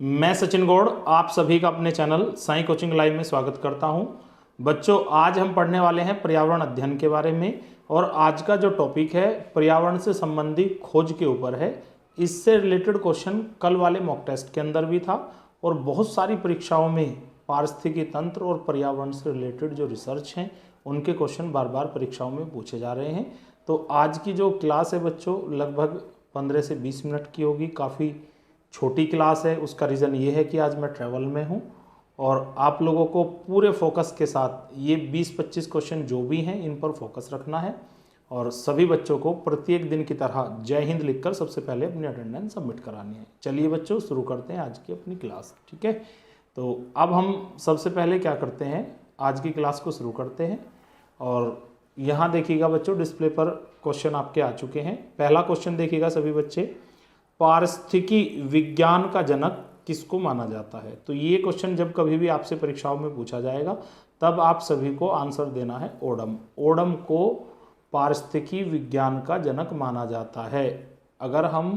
मैं सचिन गौड़ आप सभी का अपने चैनल साई कोचिंग लाइव में स्वागत करता हूं। बच्चों, आज हम पढ़ने वाले हैं पर्यावरण अध्ययन के बारे में और आज का जो टॉपिक है पर्यावरण से संबंधित खोज के ऊपर है। इससे रिलेटेड क्वेश्चन कल वाले मॉक टेस्ट के अंदर भी था और बहुत सारी परीक्षाओं में पारिस्थितिकी तंत्र और पर्यावरण से रिलेटेड जो रिसर्च हैं उनके क्वेश्चन बार बार परीक्षाओं में पूछे जा रहे हैं। तो आज की जो क्लास है बच्चों लगभग 15 से 20 मिनट की होगी। काफ़ी छोटी क्लास है। उसका रीज़न ये है कि आज मैं ट्रैवल में हूँ और आप लोगों को पूरे फोकस के साथ ये 20-25 क्वेश्चन जो भी हैं इन पर फोकस रखना है और सभी बच्चों को प्रत्येक दिन की तरह जय हिंद लिखकर सबसे पहले अपनी अटेंडेंस सबमिट करानी है। चलिए बच्चों, शुरू करते हैं आज की अपनी क्लास। ठीक है, तो अब हम सबसे पहले क्या करते हैं, आज की क्लास को शुरू करते हैं। और यहाँ देखिएगा बच्चों, डिस्प्ले पर क्वेश्चन आपके आ चुके हैं। पहला क्वेश्चन देखिएगा सभी बच्चे, पारिस्थितिकी विज्ञान का जनक किसको माना जाता है। तो ये क्वेश्चन जब कभी भी आपसे परीक्षाओं में पूछा जाएगा तब आप सभी को आंसर देना है ओडम। ओडम को पारिस्थितिकी विज्ञान का जनक माना जाता है। अगर हम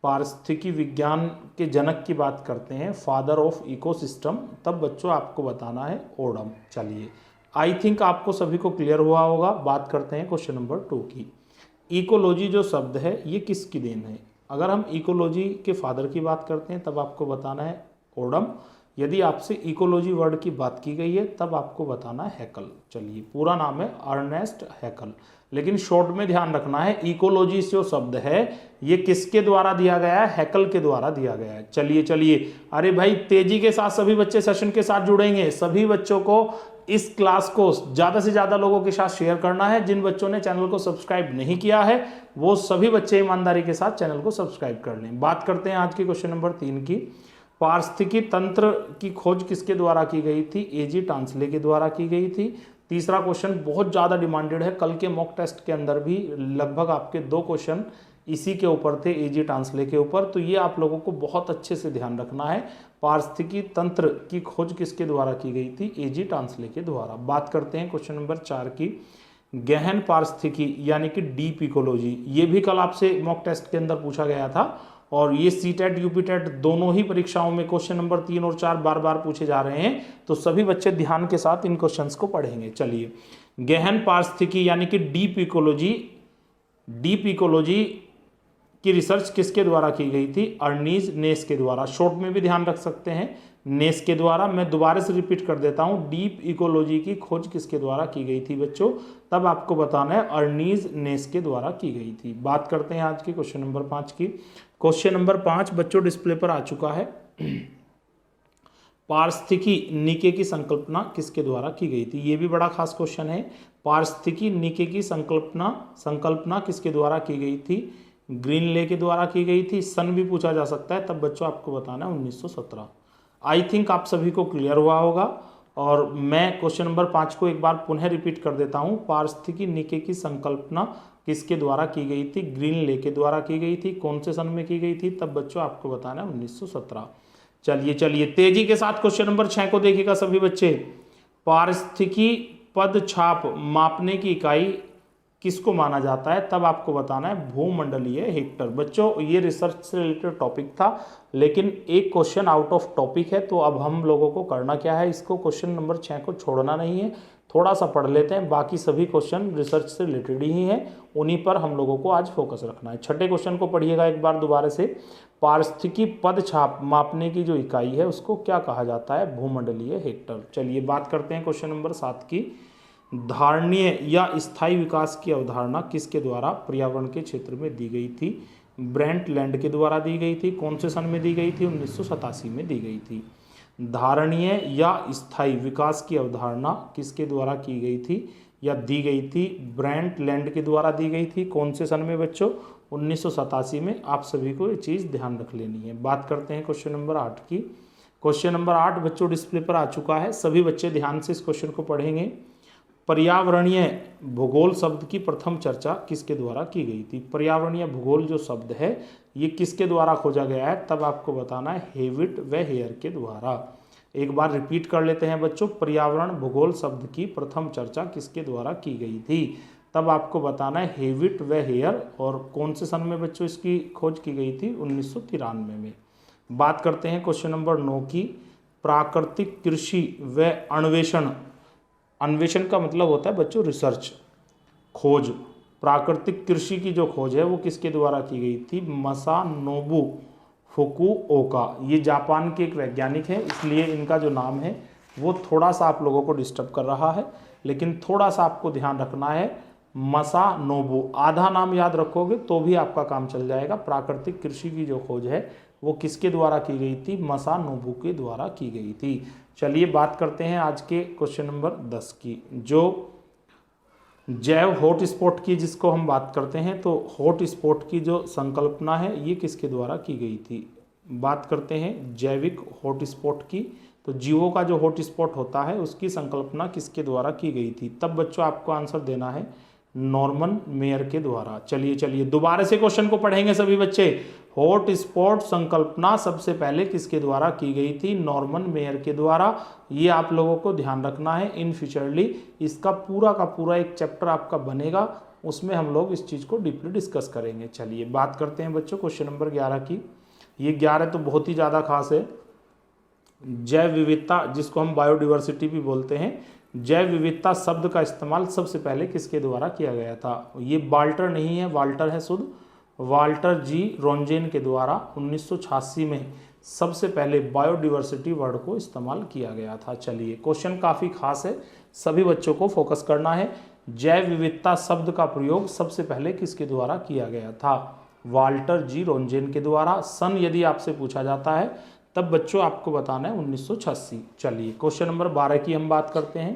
पारिस्थितिकी विज्ञान के जनक की बात करते हैं, फादर ऑफ इकोसिस्टम, तब बच्चों आपको बताना है ओडम। चलिए, आई थिंक आपको सभी को क्लियर हुआ होगा। बात करते हैं क्वेश्चन नंबर 2 की। इकोलॉजी जो शब्द है ये किसकी देन है। अगर हम इकोलॉजी के फादर की बात करते हैं तब आपको बताना है ओडम। यदि आपसे इकोलॉजी वर्ड की बात की गई है तब आपको बताना है हैकल। चलिए, पूरा नाम है अर्नेस्ट हैकल, लेकिन शॉर्ट में ध्यान रखना है इकोलॉजी जो शब्द है ये किसके द्वारा दिया गया है, हैकल के द्वारा दिया गया है। चलिए, अरे भाई तेजी के साथ सभी बच्चे सेशन के साथ जुड़ेंगे। सभी बच्चों को इस क्लास को ज़्यादा से ज़्यादा लोगों के साथ शेयर करना है। जिन बच्चों ने चैनल को सब्सक्राइब नहीं किया है वो सभी बच्चे ईमानदारी के साथ चैनल को सब्सक्राइब कर लें। बात करते हैं आज के क्वेश्चन नंबर 3 की। पारिस्थितिकी तंत्र की खोज किसके द्वारा की गई थी। एजी टांसले के द्वारा की गई थी। तीसरा क्वेश्चन बहुत ज़्यादा डिमांडेड है। कल के मॉक टेस्ट के अंदर भी लगभग आपके 2 क्वेश्चन इसी के ऊपर थे, एजी टांसले के ऊपर। तो ये आप लोगों को बहुत अच्छे से ध्यान रखना है। पारिस्थितिकी तंत्र की खोज किसके द्वारा की गई थी, एजी टांसले के द्वारा। बात करते हैं क्वेश्चन नंबर 4 की। गहन पारिस्थितिकी यानी कि डीप इकोलॉजी, ये भी कल आपसे मॉक टेस्ट के अंदर पूछा गया था और ये सीटेट यूपीटेट दोनों ही परीक्षाओं में क्वेश्चन नंबर 3 और 4 बार बार पूछे जा रहे हैं। तो सभी बच्चे ध्यान के साथ इन क्वेश्चंस को पढ़ेंगे। चलिए, गहन पारिस्थितिकी यानी कि डीप इकोलॉजी की रिसर्च किसके द्वारा की गई थी, अर्नीज नेस के द्वारा। शॉर्ट में भी ध्यान रख सकते हैं, नेस के द्वारा। मैं दोबारा से रिपीट कर देता हूं, डीप इकोलॉजी की खोज किसके द्वारा की गई थी बच्चों, तब आपको बताना है अर्नीज नेस के द्वारा की गई थी। बात करते हैं आज के क्वेश्चन नंबर 5 की। क्वेश्चन नंबर 5 बच्चों डिस्प्ले पर आ चुका है। पारिस्थितिकी निके की संकल्पना किसके द्वारा की गई थी। ये भी बड़ा खास क्वेश्चन है। पारिस्थितिकी निके की संकल्पना किसके द्वारा की गई थी, ग्रीनले के द्वारा की गई थी। सन भी पूछा जा सकता है, तब बच्चों आपको बताना है 1917। आई थिंक आप सभी को क्लियर हुआ होगा और मैं क्वेश्चन नंबर 5 को एक बार पुनः रिपीट कर देता हूं। पारिस्थितिकी निके की संकल्पना किसके द्वारा की गई थी, ग्रीनले के द्वारा की गई थी। कौन से सन में की गई थी, तब बच्चों आपको बताना है 1917। चलिए, तेजी के साथ क्वेश्चन नंबर 6 को देखिएगा सभी बच्चे। पारिस्थितिकी पदछाप मापने की इकाई किसको माना जाता है, तब आपको बताना है भूमंडलीय हेक्टर। बच्चों, ये रिसर्च से रिलेटेड टॉपिक था लेकिन एक क्वेश्चन आउट ऑफ टॉपिक है, तो अब हम लोगों को करना क्या है, इसको क्वेश्चन नंबर 6 को छोड़ना नहीं है, थोड़ा सा पढ़ लेते हैं। बाकी सभी क्वेश्चन रिसर्च से रिलेटेड ही हैं, उन्हीं पर हम लोगों को आज फोकस रखना है। छठे क्वेश्चन को पढ़िएगा एक बार दोबारा से। पारिस्थितिकी पदछाप मापने की जो इकाई है उसको क्या कहा जाता है, भूमंडलीय हेक्टर। चलिए, बात करते हैं क्वेश्चन नंबर 7 की। धारणीय या स्थायी विकास की अवधारणा किसके द्वारा पर्यावरण के क्षेत्र में दी गई थी, ब्रेंट लैंड के द्वारा दी गई थी। कौन से सन में दी गई थी, 1987 में दी गई थी। धारणीय या स्थायी विकास की अवधारणा किसके द्वारा की गई थी या दी गई थी, ब्रेंट लैंड के द्वारा दी गई थी। कौन से सन में बच्चों, 1987 में। आप सभी को ये चीज़ ध्यान रख लेनी है। बात करते हैं क्वेश्चन नंबर 8 की। क्वेश्चन नंबर 8 बच्चों डिस्प्ले पर आ चुका है। सभी बच्चे ध्यान से इस क्वेश्चन को पढ़ेंगे। पर्यावरणीय भूगोल शब्द की प्रथम चर्चा किसके द्वारा की गई थी। पर्यावरणीय भूगोल जो शब्द है ये किसके द्वारा खोजा गया है, तब आपको बताना है हेविट व हेयर के द्वारा। एक बार रिपीट कर लेते हैं बच्चों। पर्यावरण भूगोल शब्द की प्रथम चर्चा किसके द्वारा की गई थी, तब आपको बताना है हेविट व हेयर। और कौन से सन में बच्चों इसकी खोज की गई थी, 1993 में। बात करते हैं क्वेश्चन नंबर 9 की, प्राकृतिक कृषि व अन्वेषण। अन्वेषण का मतलब होता है बच्चों रिसर्च, खोज। प्राकृतिक कृषि की जो खोज है वो किसके द्वारा की गई थी? मसानोबु फुकुओका। ये जापान के एक वैज्ञानिक है, इसलिए इनका जो नाम है वो थोड़ा सा आप लोगों को डिस्टर्ब कर रहा है, लेकिन थोड़ा सा आपको ध्यान रखना है। मसानोबु, आधा नाम याद रखोगे तो भी आपका काम चल जाएगा। प्राकृतिक कृषि की जो खोज है वो किसके द्वारा की गई थी? मसानोबु के द्वारा की गई थी। चलिए बात करते हैं आज के क्वेश्चन नंबर 10 की, जो जैव हॉटस्पॉट की जिसको हम बात करते हैं। तो हॉटस्पॉट की जो संकल्पना है ये किसके द्वारा की गई थी? बात करते हैं जैविक हॉटस्पॉट की। तो जीवों का जो हॉटस्पॉट होता है उसकी संकल्पना किसके द्वारा की गई थी? तब बच्चों आपको आंसर देना है नॉर्मन मेयर के द्वारा। चलिए दोबारा से क्वेश्चन को पढ़ेंगे सभी बच्चे। हॉटस्पॉट संकल्पना सबसे पहले किसके द्वारा की गई थी? नॉर्मन मेयर के द्वारा। ये आप लोगों को ध्यान रखना है इन फ्यूचरली। इसका पूरा का पूरा एक चैप्टर आपका बनेगा, उसमें हम लोग इस चीज़ को डीपली डिस्कस करेंगे। चलिए बात करते हैं बच्चों क्वेश्चन नंबर 11 की। ये 11 तो बहुत ही ज़्यादा खास है। जैव विविधता, जिसको हम बायोडिवर्सिटी भी बोलते हैं, जैव विविधता शब्द का इस्तेमाल सबसे पहले किसके द्वारा किया गया था? ये वाल्टर नहीं है, वाल्टर है शुद्ध, वाल्टर जी रोंजेन के द्वारा 1986 में सबसे पहले बायोडिवर्सिटी वर्ड को इस्तेमाल किया गया था। चलिए क्वेश्चन काफ़ी खास है, सभी बच्चों को फोकस करना है। जैव विविधता शब्द का प्रयोग सबसे पहले किसके द्वारा किया गया था? वाल्टर जी रोंजेन के द्वारा। सन यदि आपसे पूछा जाता है तब बच्चों आपको बताना है 1986। चलिए क्वेश्चन नंबर 12 की हम बात करते हैं।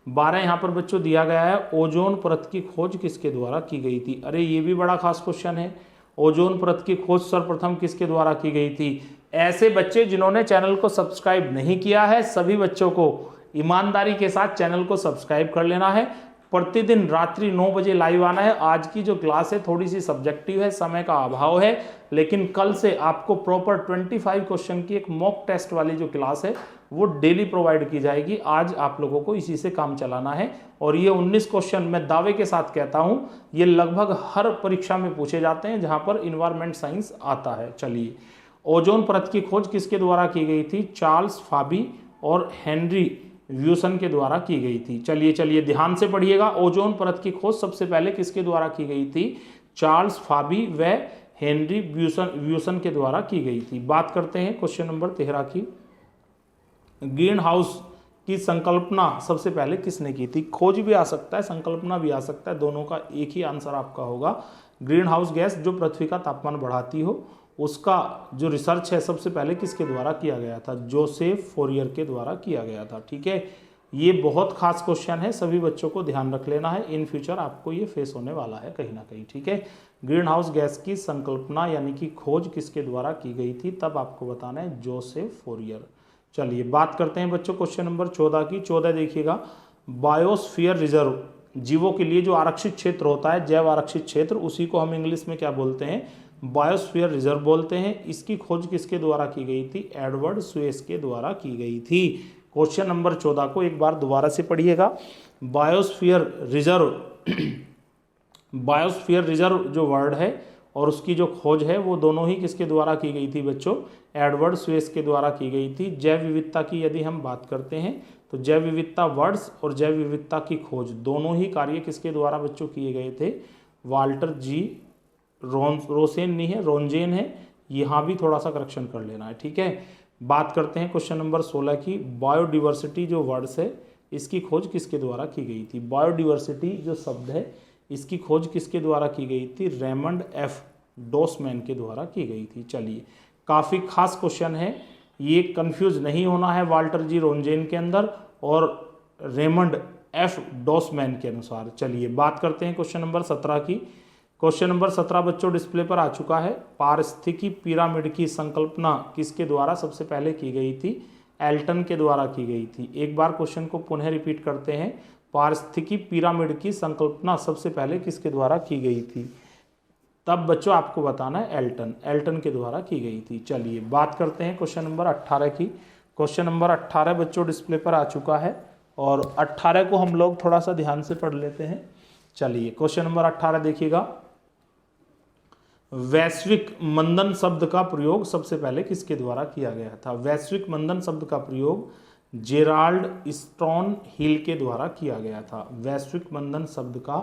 12 यहाँ पर बच्चों दिया गया है, ओजोन परत की खोज किसके द्वारा की गई थी? अरे ये भी बड़ा खास क्वेश्चन है। ओजोन परत की खोज सर्वप्रथम किसके द्वारा की गई थी? ऐसे बच्चे जिन्होंने चैनल को सब्सक्राइब नहीं किया है, सभी बच्चों को ईमानदारी के साथ चैनल को सब्सक्राइब कर लेना है। प्रतिदिन रात्रि 9 बजे लाइव आना है। आज की जो क्लास है थोड़ी सी सब्जेक्टिव है, समय का अभाव है, लेकिन कल से आपको प्रॉपर 25 क्वेश्चन की एक मॉक टेस्ट वाली जो क्लास है वो डेली प्रोवाइड की जाएगी। आज आप लोगों को इसी से काम चलाना है। और ये 19 क्वेश्चन मैं दावे के साथ कहता हूं, ये लगभग हर परीक्षा में पूछे जाते हैं जहां पर इन्वायरमेंट साइंस आता है। चलिए, ओजोन परत की खोज किसके द्वारा की गई थी? चार्ल्स फाबी और हेनरी व्यूसन के द्वारा की गई थी। चलिए ध्यान से पढ़िएगा। ओजोन परत की खोज सबसे पहले किसके द्वारा की गई थी? चार्ल्स फाबी व हेनरी व्यूसन के द्वारा की गई थी। बात करते हैं क्वेश्चन नंबर 13 की। ग्रीन हाउस की संकल्पना सबसे पहले किसने की थी? खोज भी आ सकता है, संकल्पना भी आ सकता है, दोनों का एक ही आंसर आपका होगा। ग्रीन हाउस गैस जो पृथ्वी का तापमान बढ़ाती हो, उसका जो रिसर्च है सबसे पहले किसके द्वारा किया गया था? जोसेफ फोरियर के द्वारा किया गया था। ठीक है, ये बहुत खास क्वेश्चन है, सभी बच्चों को ध्यान रख लेना है। इन फ्यूचर आपको ये फेस होने वाला है कहीं ना कहीं। ठीक है, ग्रीन हाउस गैस की संकल्पना यानी कि खोज किसके द्वारा की गई थी? तब आपको बताना है जोसेफ फोरियर। चलिए बात करते हैं बच्चों क्वेश्चन नंबर 14 की। 14 देखिएगा, बायोस्फीयर रिजर्व, जीवों के लिए जो आरक्षित क्षेत्र होता है, जैव आरक्षित क्षेत्र, उसी को हम इंग्लिश में क्या बोलते हैं? बायोस्फीयर रिजर्व बोलते हैं। इसकी खोज किसके द्वारा की गई थी? एडवर्ड स्वेस के द्वारा की गई थी। क्वेश्चन नंबर 14 को एक बार दोबारा से पढ़िएगा। बायोस्फीयर रिजर्व, बायोस्फीयर रिजर्व जो वर्ड है और उसकी जो खोज है वो दोनों ही किसके द्वारा की गई थी बच्चों? एडवर्ड स्वेस के द्वारा की गई थी। जैव विविधता की यदि हम बात करते हैं तो जैव विविधता वर्ड्स और जैव विविधता की खोज दोनों ही कार्य किसके द्वारा बच्चों किए गए थे? वाल्टर जी रोसेन नहीं है, रोंजेन है। यहाँ भी थोड़ा सा करेक्शन कर लेना है। ठीक है, बात करते हैं क्वेश्चन नंबर 16 की। बायोडिवर्सिटी जो वर्ड्स है इसकी खोज किसके द्वारा की गई थी? बायोडिवर्सिटी जो शब्द है इसकी खोज किसके द्वारा की गई थी? रेमंड एफ डॉसमैन के द्वारा की गई थी। चलिए, काफ़ी खास क्वेश्चन है, ये कंफ्यूज नहीं होना है वाल्टर जी रोंजेन के अंदर और रेमंड एफ डॉसमैन के अनुसार। चलिए बात करते हैं क्वेश्चन नंबर 17 की। क्वेश्चन नंबर 17 बच्चों डिस्प्ले पर आ चुका है। पारिस्थितिकी पिरामिड की संकल्पना किसके द्वारा सबसे पहले की गई थी? एल्टन के द्वारा की गई थी। एक बार क्वेश्चन को पुनः रिपीट करते हैं। पारिस्थितिकी पिरामिड की संकल्पना सबसे पहले किसके द्वारा की गई थी? तब बच्चों आपको बताना है एल्टन के द्वारा की गई थी। चलिए बात करते हैं क्वेश्चन नंबर 18 की। क्वेश्चन नंबर 18 बच्चों डिस्प्ले पर आ चुका है और 18 को हम लोग थोड़ा सा ध्यान से पढ़ लेते हैं। चलिए क्वेश्चन नंबर 18 देखिएगा। वैश्विक मंदन शब्द का प्रयोग सबसे पहले किसके द्वारा किया गया था? वैश्विक मंदन शब्द का प्रयोग जेराल्ड स्टोन हिल के द्वारा किया गया था। वैश्विक मंदन शब्द का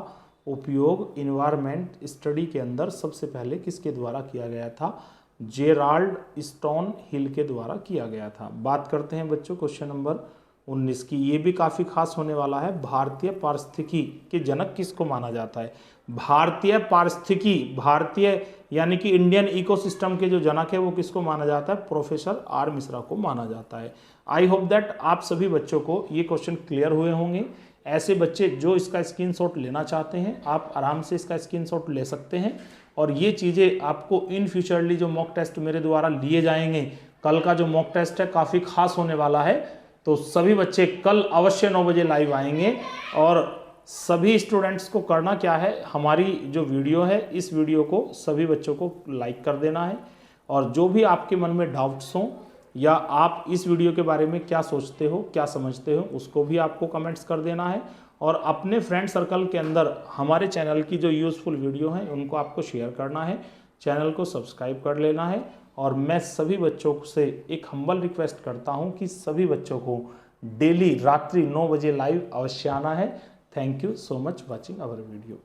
उपयोग इन्वायरमेंट स्टडी के अंदर सबसे पहले किसके द्वारा किया गया था? जेराल्ड स्टोन हिल के द्वारा किया गया था। बात करते हैं बच्चों क्वेश्चन नंबर 19 की। ये भी काफ़ी खास होने वाला है। भारतीय पारिस्थितिकी के जनक किसको माना जाता है? भारतीय पारिस्थितिकी, भारतीय यानी कि इंडियन इकोसिस्टम के जो जनक है वो किसको माना जाता है? प्रोफेसर आर मिश्रा को माना जाता है। आई होप दैट आप सभी बच्चों को ये क्वेश्चन क्लियर हुए होंगे। ऐसे बच्चे जो इसका स्क्रीनशॉट लेना चाहते हैं आप आराम से इसका स्क्रीनशॉट ले सकते हैं, और ये चीज़ें आपको इन फ्यूचरली जो मॉक टेस्ट मेरे द्वारा लिए जाएंगे, कल का जो मॉक टेस्ट है काफ़ी खास होने वाला है, तो सभी बच्चे कल अवश्य 9 बजे लाइव आएंगे। और सभी स्टूडेंट्स को करना क्या है, हमारी जो वीडियो है इस वीडियो को सभी बच्चों को लाइक कर देना है, और जो भी आपके मन में डाउट्स हों या आप इस वीडियो के बारे में क्या सोचते हो, क्या समझते हो, उसको भी आपको कमेंट्स कर देना है। और अपने फ्रेंड सर्कल के अंदर हमारे चैनल की जो यूज़फुल वीडियो हैं उनको आपको शेयर करना है, चैनल को सब्सक्राइब कर लेना है। और मैं सभी बच्चों से एक हम्बल रिक्वेस्ट करता हूं कि सभी बच्चों को डेली रात्रि 9 बजे लाइव अवश्य आना है। Thank you so much watching our video.